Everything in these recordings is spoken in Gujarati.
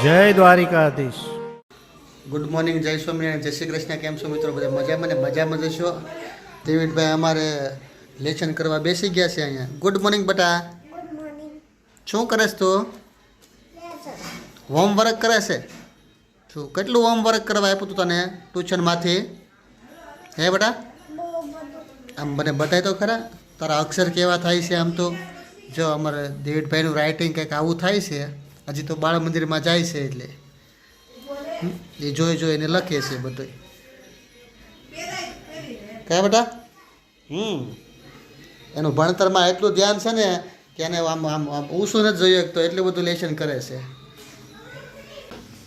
જય દ્વારિકાધીશ. ગુડ મોર્નિંગ, જય સ્વામિનારાયણ, જય શ્રી કૃષ્ણ. કેમ છો મિત્રો? બધા મજામાં ને મજામાં જશો. દેવીભાઈ અમારે લેસન કરવા બેસી ગયા છે અહીંયા. ગુડ મોર્નિંગ બટા. શું કરે છે તું? હોમવર્ક કરે છે. શું કેટલું હોમવર્ક કરવા આપ્યું તું તને ટ્યુશનમાંથી? હે બટા, આમ મને બતાય તો ખરા તારા અક્ષર કેવા થાય છે. આમ તો જો અમારે દેવીભાઈનું રાઇટિંગ કંઈક આવું થાય છે. હજી તો બાળ મંદિરમાં જાય છે એટલે એ જોઈને લખે છે બધું. કયા બેટા? એનું ભણતરમાં એટલું ધ્યાન છે ને કે એને આમ આમ આમ ઊંસું નથી જોઈએ તો એટલું બધું લેશન કરે છે.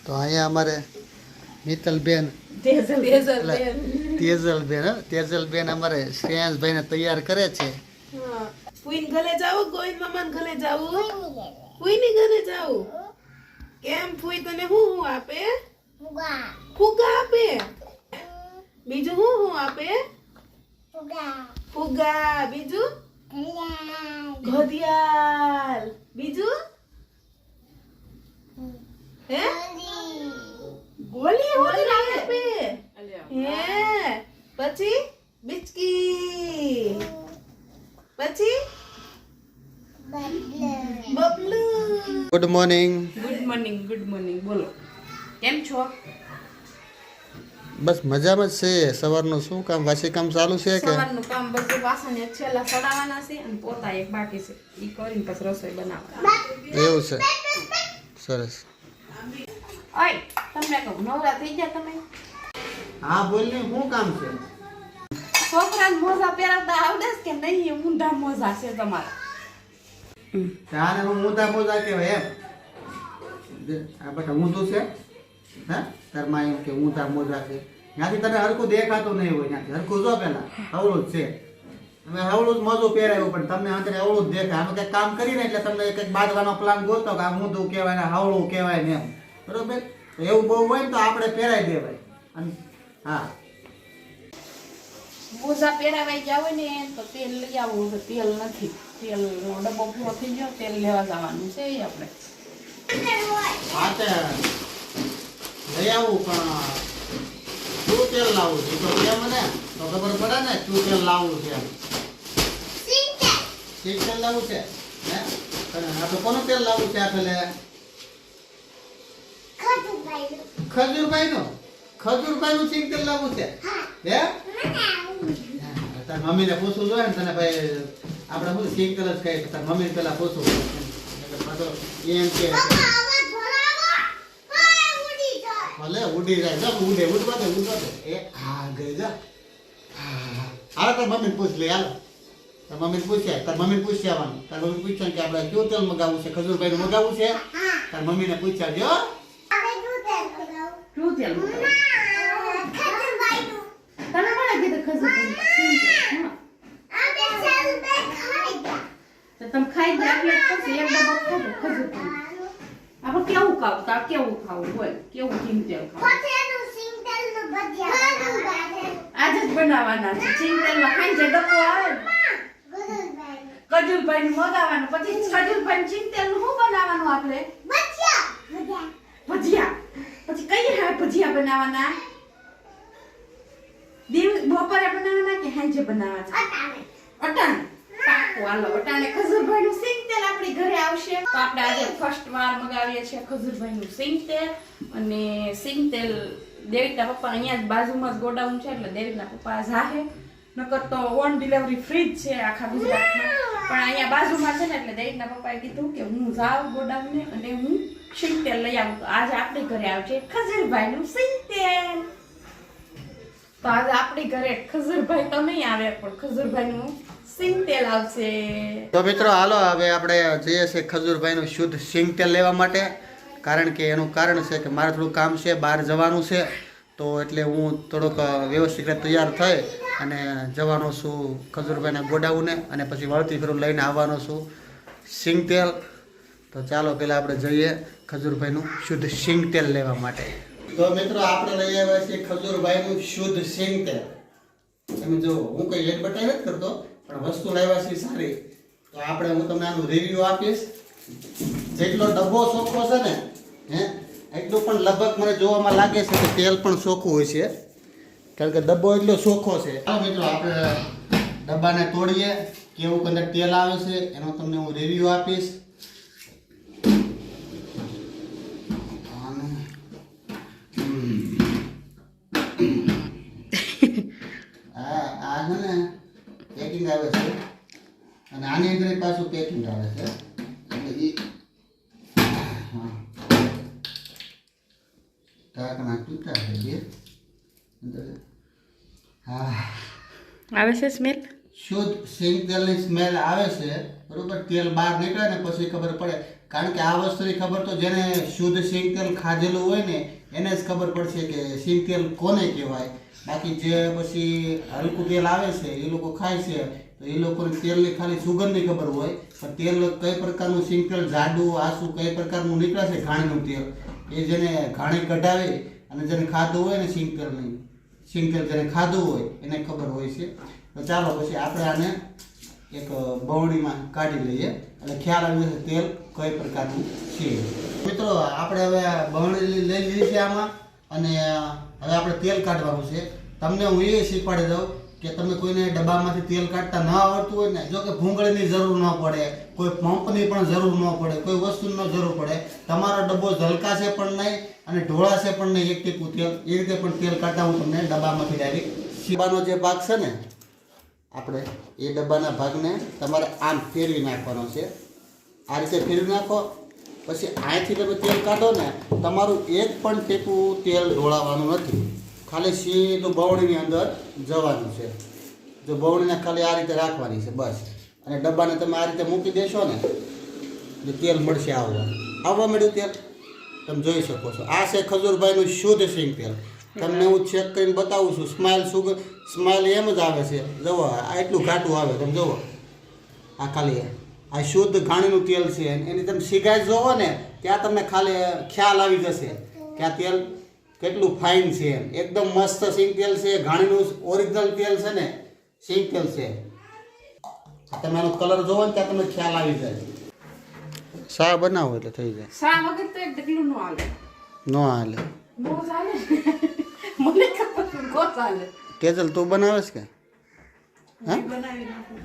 તો અહીંયા અમારે મિત્તલબેન તેજલબેન અમારે શ્રેયાંશભાઈને તૈયાર કરે છે. ફૂઈન ઘરે જાવું, ગોવિંદ મામાને ઘરે જાવું, ફૂઈની ઘરે જાવું. કેમ ફૂઈ તને હું આપે? ફુગા આપે. બીજું હું આપે? ફુગા. બીજું ઘડિયાળ. બીજું હે ગોલી આપે. હે પછી બિસ્કી. પછી Bablu. Good morning. Good morning. બોલો કેમ છો? બસ મજામાં જ છે. સવારનું શું કામ, વાસી કામ ચાલુ છે કે? સવારનું કામ બધું વાસણ એક છેલ્લા સડાવવાના છે અને પોતા એક બાકી છે. ઈ કરીને પછી રસોઈ બનાવવાની. એવું છે, સરસ. ઓય તમને કહું, નવરા થઈ ગયા તમે? હા બોલ ને, શું કામ છે? છોકરાને મોજા પહેરાવતા આવડે છે કે નહીં? ઊંધા મોજા છે તમારા. તારે હું ઊંધા મોજા કહેવાય એમ? આ બેટા ઊંધું છે? હા, તારમાં એમ કે ઊંધા મોજા છે. ત્યાંથી તને હરખું દેખાતું નહીં હોય. ત્યાંથી હરખું જો પેલા હવળું જ છે. તમે હવળું જ મોજું પહેરાવ્યું પણ તમને અંદર હવળું જ દેખાય. આનું કંઈક કામ કરીને એટલે તમને કંઈક બાંધવાનો પ્લાન ગોતો કે આ ઊંધું કહેવાય ને હવળું કહેવાય ને એમ, બરોબર? તો એવું બહુ હોય ને તો આપણે પહેરાવી દેવાય. અને હા, મોજા પહેરાવાઈ ગયા હોય ને તો તેલ લઈ આવવું. તેલ નથી, તેલ ડબ્બો પૂરો થઈ ગયો, તેલ લેવા જવાનું છે આપણે. હા તે લઈ આવું પણ શું તેલ લાવવું છે તો કે મને તો ખબર પડે ને શું તેલ લાવવું છે. સિંગ તેલ લાવવું છે હે? અને આપણે કોનું તેલ લાવવું છે? આપણે ખજૂરભાઈનું સિંગ તેલ લાવવું છે હે? તાર મમ્મીને પૂછવું જોઈએ ને તને ભાઈ. આપણે શું સિંગ તેલ જ કહીએ, તાર મમ્મીને પેલા પૂછવું એમ કે ભલે ઉડી જાય. જો ઉડવા દે. એ હા ગઈ જા. હાલો તાર મમ્મીને પૂછ લે. હાલો તાર મમ્મીને પૂછ્યા. તાર મમ્મીને પૂછી આવવાનું. તાર મમ્મી પૂછ્યા કે આપણે કયું તેલ મગાવવું છે? ખજૂરભાઈનું મગાવવું છે? તાર મમ્મીને પૂછ્યા જો શું તેલ મગાવું? તને કોણે કીધું ખજૂરભાઈનું? તો તમે ખાઈ ગયા એટલે પછી એક ડબ્બો ખાધો ખજૂરભાઈનું. આપણે કેવું ખાવું? તાર કેવું ખાવું? બોલ કેવું સિંગ તેલ ખાવું? આજે જ બનાવવાના છે સિંગ તેલમાં. ખાઈ જે ડબ્બો આવે ને ખજૂરભાઈનું મગાવવાનું. પછી ખજૂરભાઈનું સિંગ તેલનું શું બનાવવાનું આપણે? ભજીયા. પછી કઈ ભજીયા બનાવવાના? બપોરે બનાવવાના કે સાંજે બનાવવાના? અટાણે. પાકું હાલો અટાણે ખજૂરભાઈનું સિંગ તેલ આપણી ઘરે આવશે. તો આપણે આજે ફર્સ્ટ વાર મગાવીએ છીએ ખજૂરભાઈનું સિંગ તેલ. અને સિંગ તેલ દેવિકના પપ્પા અહીંયા જ બાજુમાં જ ગોડાઉન છે એટલે દેવિકના પપ્પા જાહે. નકર તો ઓન ડિલિવરી ફ્રી જ છે આખા ગુજરાતમાં. પણ અહીંયા બાજુમાં છે ને એટલે દેવિકના પપ્પાએ કીધું કે હું જાઉં ગોડાઉને અને હું સિંગ તેલ લઈ આવું. તો આજે આપણી ઘરે આવશે ખજૂરભાઈનું સિંગ તેલ. તો આજે આપણી ઘરે ખજૂરભાઈ તો નહીં આવે પણ ખજૂરભાઈનું સિંગ તેલ આવશે. તો મિત્રો હાલો હવે આપણે જઈએ છીએ ખજૂરભાઈનું શુદ્ધ સિંગ તેલ લેવા માટે. કારણ કે એનું કારણ છે કે મારે થોડું કામ છે, બહાર જવાનું છે. તો એટલે હું થોડોક વ્યવસ્થિત રીતે તૈયાર થઈ અને જવાનો છું ખજૂરભાઈના ગોડાઉને. અને પછી વળતી ફેરું લઈને આવવાનો છું સિંગ તેલ. તો ચાલો પહેલાં આપણે જઈએ ખજૂરભાઈનું શુદ્ધ સિંગ તેલ લેવા માટે. તો મિત્રો આપણે લઈ આવ્યા છીએ ખજૂરભાઈનું શુદ્ધ સિંગ તેલ. તમે જો હું કઈ લેટ બટાઈ નથી કરતો પણ વસ્તુ લાવ્યા છે સારી. તો આપણે હું તમને આનું રિવ્યુ આપીશ. જેટલો ડબ્બો ચોખ્ખો છે ને હે એટલું પણ લગભગ મને જોવામાં લાગે છે કે તેલ પણ ચોખ્ખું હોય છે, કારણ કે ડબ્બો એટલો ચોખ્ખો છે. ચાલો મિત્રો આપણે ડબ્બાને તોડીએ, કેવું અંદર તેલ આવે છે એનો તમને હું રિવ્યુ આપીશ. આ છે ને પેકિંગ આવે છે અને આની અંદર પાછું પેકિંગ આવે છે, એટલે એ ઢાંકણા તૂટા છે બે અંદર. હા, આવે છે સ્મેલ, શુદ્ધ સિંગ તેલની સ્મેલ આવે છે. બરોબર, તેલ બહાર નીકળે ને પછી ખબર પડે, કારણ કે આ વસ્તુની ખબર તો જેને શુદ્ધ સિંગ તેલ ખાધેલું હોય ને એને જ ખબર પડશે કે સિંગ તેલ કોને કહેવાય. બાકી જે પછી હલકું તેલ આવે છે એ લોકો ખાય છે તો એ લોકોને તેલની ખાલી સુગંધની ખબર હોય, પણ તેલ કઈ પ્રકારનું સિંગ તેલ જાડું આસું કઈ પ્રકારનું નીકળે છે ઘાણીનું તેલ, એ જેને ઘાણી કઢાવે અને જેને ખાધું હોય ને સિંગ તેલ જેને ખાધું હોય એને ખબર હોય છે. તો ચાલો પછી આપણે આને એક બવણીમાં કાઢી લઈએ એટલે ખ્યાલ આવી જશે તેલ કઈ પ્રકારનું છે. મિત્રો આપણે હવે બવણી લઈ લીધી છે આમાં, અને હવે આપણે તેલ કાઢવાનું છે. તમને હું એ શીખવાડી દઉં કે તમે કોઈને ડબ્બામાંથી તેલ કાઢતા ન આવડતું હોય ને, જો કે ભૂંગળીની જરૂર ન પડે, કોઈ પંપની પણ જરૂર ન પડે, કોઈ વસ્તુની જરૂર પડે, તમારો ડબ્બો ઝલકાશે પણ નહીં અને ઢોળાશે પણ નહીં એક ટીપું તેલ, એ રીતે પણ તેલ કાઢતા હું તમને ડબ્બામાંથી ડાયરેક્ટ. ડબ્બાનો જે ભાગ છે ને આપણે એ ડબ્બાના ભાગને તમારે આમ ફેરવી નાખવાનો છે. આ રીતે ફેરવી નાખો, પછી અહીંથી તમે તેલ કાઢો ને તમારું એક પણ ટીપું તેલ ઢોળાવવાનું નથી, ખાલી સીધું બવણીની અંદર જવાનું છે. જો બવણીને ખાલી આ રીતે રાખવાની છે બસ, અને ડબ્બાને તમે આ રીતે મૂકી દેશો ને એટલે તેલ મળશે આવવા મળ્યું તેલ. તમે જોઈ શકો છો આ છે ખજૂરભાઈનું શુદ્ધ સિંગ તેલ. તમને હું ચેક કરીને બતાવું છું. સ્માઇલ એમ જ આવે છે, જુઓ આ એટલું ઘાટું આવે, તમે જુઓ આ ખાલી આ શુદ્ધ ઘાણીનું તેલ છે. એની તમે સિગાઈ જોવો ને ત્યાં તમને ખાલી ખ્યાલ આવી જશે કે આ તેલ કેટલું ફાઇન છે. એકદમ મસ્ત સિંગ તેલ છે, ઘાણીનું ઓરિજિનલ તેલ છે ને સિંગ તેલ છે. તમે એનો કલર જોવો ને ત્યાં તમને ખ્યાલ આવી જાય. શા બનાવો એટલે થઈ જાય. શા વગર તો એક ડગલું નો હાલે, નો હાલે, નો ચાલે. મને ખબર છે કો ચાલે. તેજલ તું બનાવેશ કે હા બનાવી નાખું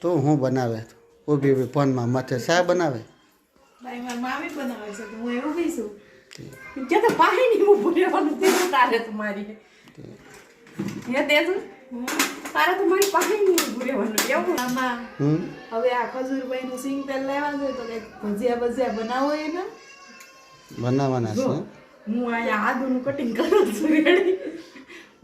તો હું બનાવે ઊભી ઊભી ફોનમાં માથે શા બનાવે. ભાઈ મારી મામી બનાવે છે તો હું એવું કહીશું કે તો પાહી નહીં ઊભું રહેવાનું તે તારે તમારી હે તેજુ તારે તો મારી પાહી નહીં ઊભું રહેવાનું એવું. આમાં હવે આ ખજૂરભાઈનું સિંગ તેલ લેવાનું છે તો કંઈક ભજીયા બનાવો એને બનાવવાના છે. હું અહીંયા આદુનું કટિંગ કરું છું, રેડી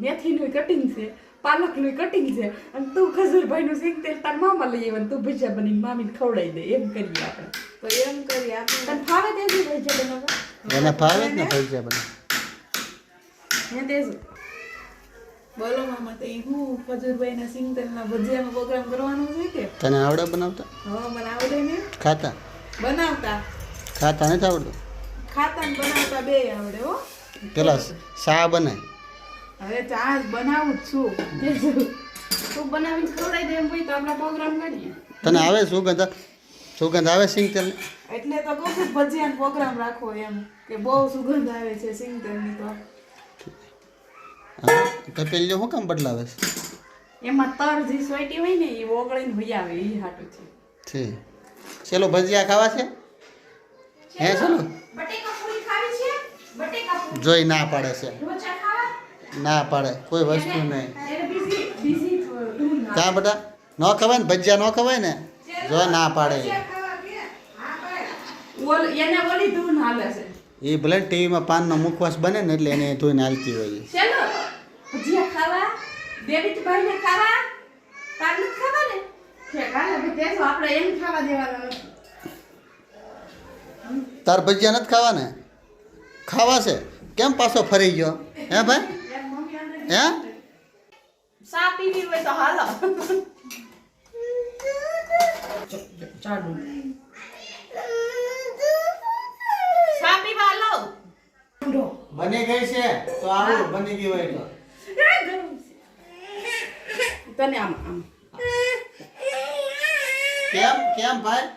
મેથીનું કટિંગ છે, પાલકનું કટિંગ છે, અને તું ખજૂરભાઈનું સિંગ તેલ તાર મામા લઈ આવે, તું ભજીયા બનીને મામીને ખવડાવી દે. એમ કરીએ આપણે તો એમ કરીએ આપણે. તને ફાવે દેજો ભજીયા બનાવવા? એને ફાવે જ ને ભજીયા બનાવ. હે દેજો બોલો મામા તો હું ખજૂરભાઈના સિંગ તેલના ભજીયાનો પ્રોગ્રામ કરવાનો છે કે તને આવડે બનાવતા? હા મને આવડે ને. ખાતા નથી આવડતું? ખાતા ને બનાવતા બે આવડે હો. પેલા શા બનાય? હવે ચા જ બનાવું જ છું. તું બનાવીને ખવડાવી દે એમ ભાઈ તો આપણે પ્રોગ્રામ કરીએ. તને આવે સુગંધ આવે સિંગ તેલ? એટલે તો કહું છું ભજીયાનો પ્રોગ્રામ રાખો એમ કે બહુ સુગંધ આવે છે સિંગ તેલની. તો તપેલીઓ શું કામ બદલાવે એમાં તર જે સોયટી હોય ને એ ઓગળીને ભઈ આવે એ હાટું છે. ચલો ભજીયા ખાવા છે હે? ચલો બટેકા પૂરી ખાવી છે. બટેકા પૂરી જોઈ ના પાડે છે, ઢોચા ખાવા ના પાડે કોઈ વસ્તુ નહીં. એને બીજી દૂધ ના ક્યાં બેટા ન ખવાય ને ભજીયા ન ખવાય ને, જો ના પાડે. ઓલ એને ઓલી દૂધ હાલે છે. એ ભલે ટીવીમાં પાનનો મુખવાસ બને ને એટલે એને ધોઈને હાલતી હોય. ચલો ભજીયા ખાવા બેબી ભાઈને ખાવા તાર નથી ખાવા ને કે કાલે ભઈ દેસો આપણે એમ ખાવા દેવાના નથી. તાર ભજીયા નથી ખાવા ને? ખાવા છે. કેમ પાછો ફરી ગયો હે ભાઈ? હે સા પીવી હોય તો હાલો. ચાલુ સા પીવા હાલો. બની ગઈ છે તો આવું બની ગઈ હોય તો તને આમ કેમ ભાઈ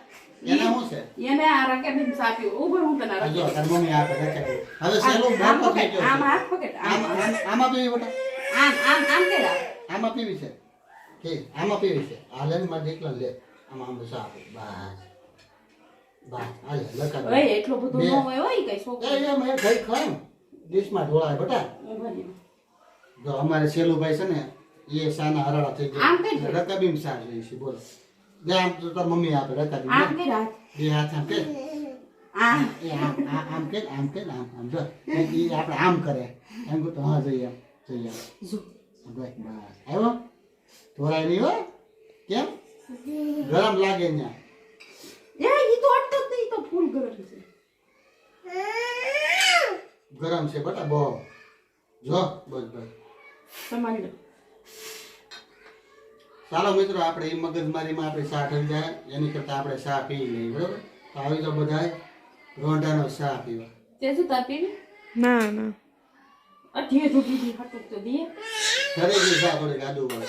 એને શું છે? એને આ રકાબીન ચા પીવું ઉભો હું તને આ જો રકાબીન. તારી મમ્મી આપે રકાબી. હવે સેલું આમ મોટો થઈ પકડ, ગયો આમ છે. હાથ પકડ, આમ આમાં પીવી બેટા આમ કેરા. આમાં પીવી છે કે આમાં પીવી છે આ લે ને મારે એકલા લે આમ સા આપે બસ હાલે લખાવી ઓય એટલો બધો બે. ન હોય હોય કઈ છોકરો. મેં ગઈ ખાય ડીશમાં ઢોળાય બેટા ઉભો રહે. જો અમારે સેલુભાઈ છે ને એ સાના હરાડા થઈ આમ ગયા કઈ? રકાબીમ સા જોઈએ છે બોલો જે આમ તો તાર મમ્મી આપે રકાબીમ આમ કેરા. બે હાથ આમ કે આમ એ આમ કે આમ જો એ આપણે આમ કરે એમ કહું તો હા જઈએ જો. બસ આવ્યો ઢોળાય નહીં હો કેમ ગરમ લાગે ત્યાં એ ઈ તો અટતો જ નહીં, ઈ તો ફૂલ ગરમ છે. ગરમ છે બેટા બહુ જો બસ તમારી લો. ચાલો મિત્રો આપણે એ મગજમારીમાં આપણે ચા થઈ જાય એની કરતાં આપણે ચા પી લઈએ બરોબર તો આવી તો બધા રોંઢાનો ચા પીવા તે શું તાર પીવી? ના ના અઠીએ તો પીવી હટક તો દે. ઘરે જે ચા પડે ગાડું વાળે